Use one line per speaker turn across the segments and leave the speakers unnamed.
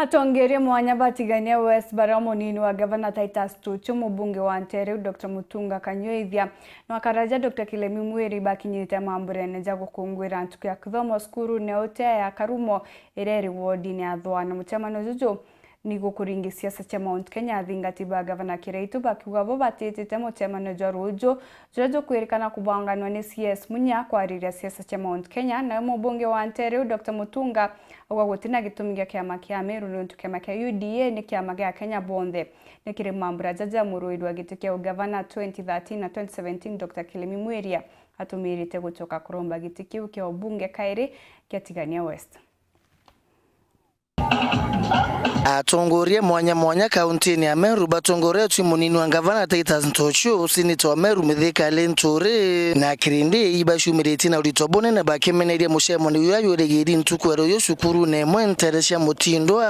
Atongerie mwanya batigania West Baramo nini wa Governor Titus Tuchu mubunge wa Ameru Dr. Mutunga Kanyoithia na wakaraja Dr. Kilemi Mweri bakinyite mamburene jago kungwira ntuku ya kithomo skuru neote ya Karumo ireri wodi ya Thwana mutemano juju ni gukuringi siasa cha Mount Kenya thingatiba Gov Kiraitu bakiuga bo batitite mutemano jwa rujo jojo kwirikana kubanganwa ni CS Munya kwa ariria siasa cha Mount Kenya na mubunge wa Ameru Dr. Mutunga gutina gitumi gya kiama kia Ameru ni kiama kia UDA ni kiama gya Kenya bonthe ni kiri mambura jaja muruirwa gitikia ugavana 2013 na 2017 Dr. Kilemi Mweri atumirite gutoka kuromba gitikiu kia ubunge kairi kia Tigania West.
Atongoria mwanya kaunti ya Meru batongoria tu munini wa Gavana Titus Tuchu sinito Meru mithika lentore na kirindi ibashumiriti na ulitobone na bakemeneria mushemo ni yayo regedi ntuku ero yosukuru ne mwenteresha mutindo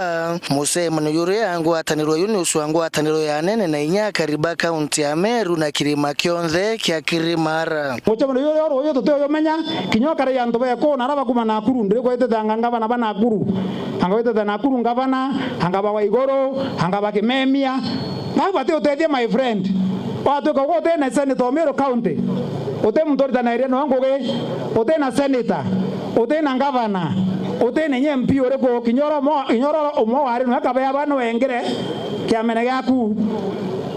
musemo ni yore yangu ataniro yuni uswangu ataniro ya nene na inya kariba kaunti ya Meru na kirima kionze kya kirimara
mushemo ni yore yo toteyo yomenya kinyoka re yanto ba ko naraba kuma na kuru ndire ko ite tanga bana bana kuru angawete na kuru ngavana angaba wa igoro angaba kimemia na bate utethia my friend watu ko wote na senator Meru county ote mtori ta na area no ngoge ote na senator ote na governor ote na MP ore ko kinyoro mo wari no akaba bana wengere kiamene gaku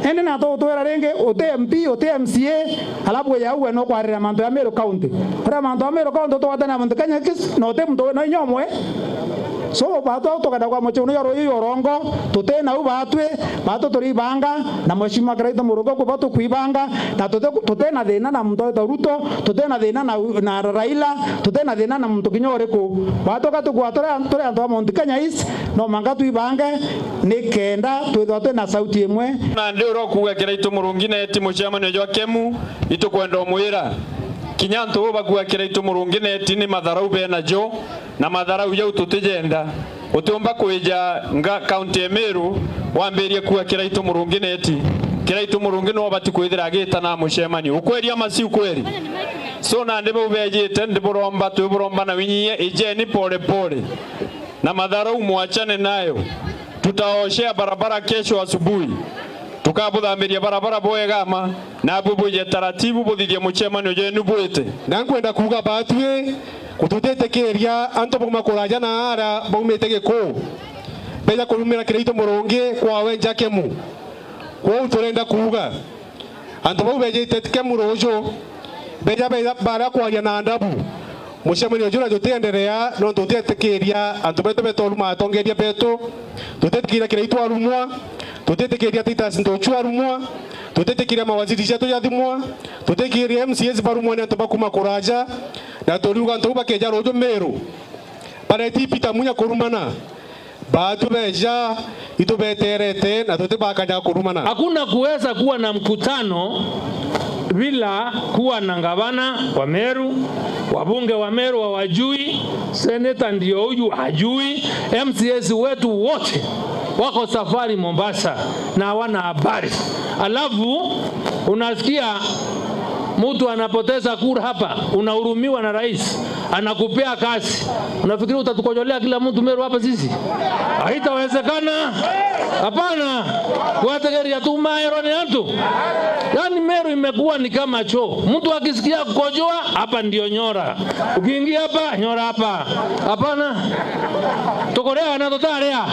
ene na to era renge ote MP ote MCA alabu ya uwe no kwarira manto ya Meru county ora manto ya Meru county to watana manto Kenya kis no te mto no nyomwe so bato tokada kwa mochono yaro yorongo tutena ubatwe bato tori banga na Mheshimiwa Kiraitu Murungi ko bato kuibanga na tutena dena na mtoto Ruto tutena dena na Raila tutena dena na mtu kinyore ko bato katu kwa tore ando Mount Kenya East no manga tuibanga nikenda twethote na sauti emwe
na ndiro kuga Kiraitu Murungi na eti muchamano jwa kemu itukwenda mwira kinyanto bakuga Kiraitu Murungi na eti ni madharau bena jo na madharau ya ututijenda utumba kuja nga county Meru wamberie kuga Kiraitu Murungi na eti Kiraitu Murungi no bati kwithira agita na mushemani ukweri ama si ukweri so na ndebe ubejete ndiboromba tuboromba na winyiye ijeni pole pole na madharau muachane nayo tutaoshea barabara kesho asubuhi tukabudhambiria barabara boyegama na bubuje taratibu buthithie muchemano jenu bwete
nankwenda kuga batwe kututetekeria anto bomakuraja na ara baumete ko beja kurumira Kiraitu Murungi kwa wenja kemu kwa utorenda kuga anto bobeje tetkemu rojo beja bara kwa ya na ndabu mushemani ojura jotenderea no tutetekeria anto beto betoluma atongeria beto tutetekeria Kiraitu arumwa tutetekeria Titus Tuchu arumwa tutetekeria mawaziri jato yathimwa tutetekeria MCS barumwa ne tobakuma kuraja na toruga ntoba keja rojo Meru pareti Peter Munya kurumana batu beja itubeterete na tote bakaja kurumana.
Hakuna kuweza kuwa na mkutano bila kuwa na gavana wa Meru, wabunge wa Meru hawajui, senator ndio huyu hajui, MCS wetu wote wako safari Mombasa na hawana habari. Alafu unasikia mtu anapoteza kura hapa, unahurumiwa na rais, anakupea kazi. Unafikiri utatukojolea kila mtu Meru hapa sisi? Haitawezekana. Hapana. Kuategeria tu maero ni hatu. Yaani Meru imekuwa ni kama choo. Mtu akisikia kukojoa hapa ndio nyora. Ukiingia hapa nyora hapa. Hapana. Tokorea na totarea.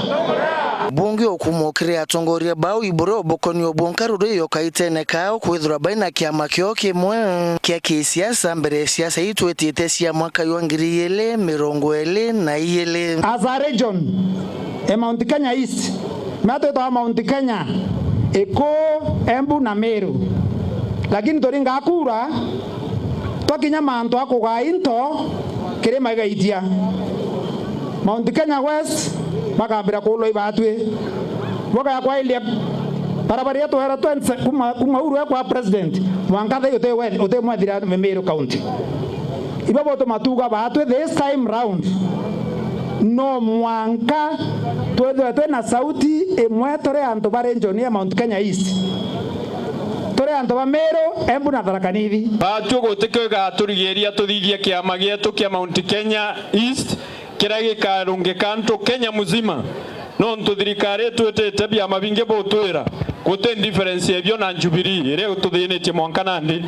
Bunge okumokire atongoria bau iboro bokoni obonkaru yo kaitene kao kwithura baina kiama kyo kimwe kia kisiasa mbere siasa itu etete cia mwaka wa 2022
as a region Mount Kenya East mato to Mount Kenya eko Embu na Meru lakini toringa akura tokinya manto akuga into kirema gaitia Mount Kenya West makambira kulo ibatwe boka kwa ile barabara yetu era 20 kuma uru kwa president mwangathe yote mwathira Meru county ibabo to matuga batwe this time round no mwanka twethe na sauti emwe tore anto barenjoni ya Mount Kenya East tore anto ba Meru Embu na Tharaka Nithi
batu gotekega turigeria tuthithie kiama gietu kia Mount Kenya East kiragi karunge kanto Kenya muzima no ntuthirikari twetete bia mabinge botwira gute difference ebyo na Jubilee ire ututhinite mwankanandi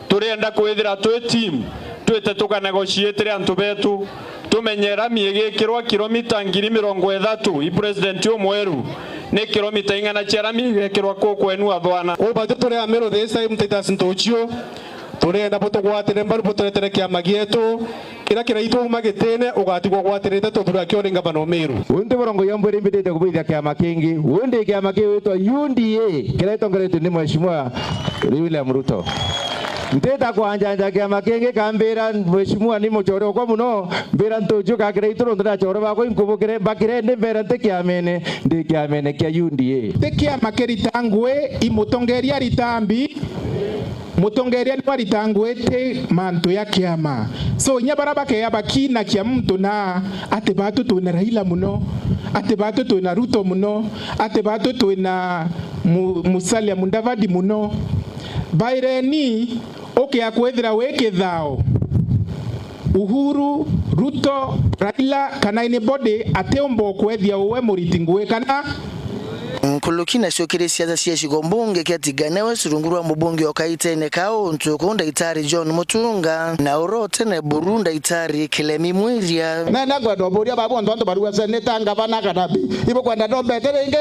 turenda kwithira twe team twete tukanegotiate antu betu tumenyera miegekirwa kilomita 30 i president Mweru ne kilomita ingana chera miegekirwa ko kwenu athwana
oba tore Ameru this time Titus Ntochio turenda botogwatire mbaru botoretere kia magieto kira Kiraitu magitene ugatigwa gwatirite tuthura kyo ringa bano Meru
unde borongo yambere mbite kubithia kia makingi unde kia makingi to UNDA Kiraitu Ngaritu ni mheshimiwa William Ruto Nteta kwanja kia makingi kambira mheshimiwa ni muchoro kwa muno mbira Ntochio ka Kiraitu ndira choro bako inkubukire bakire ndi mbere ntekia mene ndikia mene kia UNDA
tekia makeritangwe imutongeria ritambi mutongeria ni waritangwete manto ya kiama so nyabara ke abakina kia mtu na ate batu tu na Raila muno ate batu tu na Ruto muno ate batu tu na Musalia Mudavadi muno baireni oke akwethira weke thao Uhuru Ruto Raila kana anybody ateombo kwethia uwe muritingwe kana
Nkulukina siokire siasa cia cigombunge kiatiganewe surungurwa mubunge okaitene kao ntukunda itari John Mutunga na orote na Burunda itari Kilemi Mwiria
na nagwa boria babo ndondo baruwa seneta ngavana kadabi ibo kwanda dombe terenge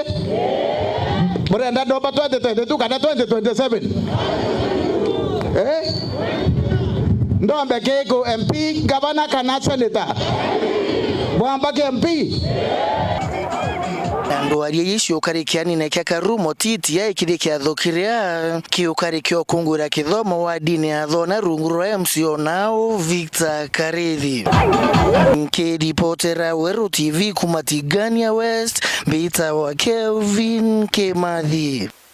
murenda domba 2022 kana 2027 ndombe keko MP gavana kana seneta mwamba ke MP
ando arie yisho karikiani na kia karumo titi ya ikiri kia thokirea kiyo karikio kungura kithomo wa dini ya dhona runguro ya msionao Victor Karethi Nkiripotera Weru TV kumatigania West Bita wa Kelvin Kemathi.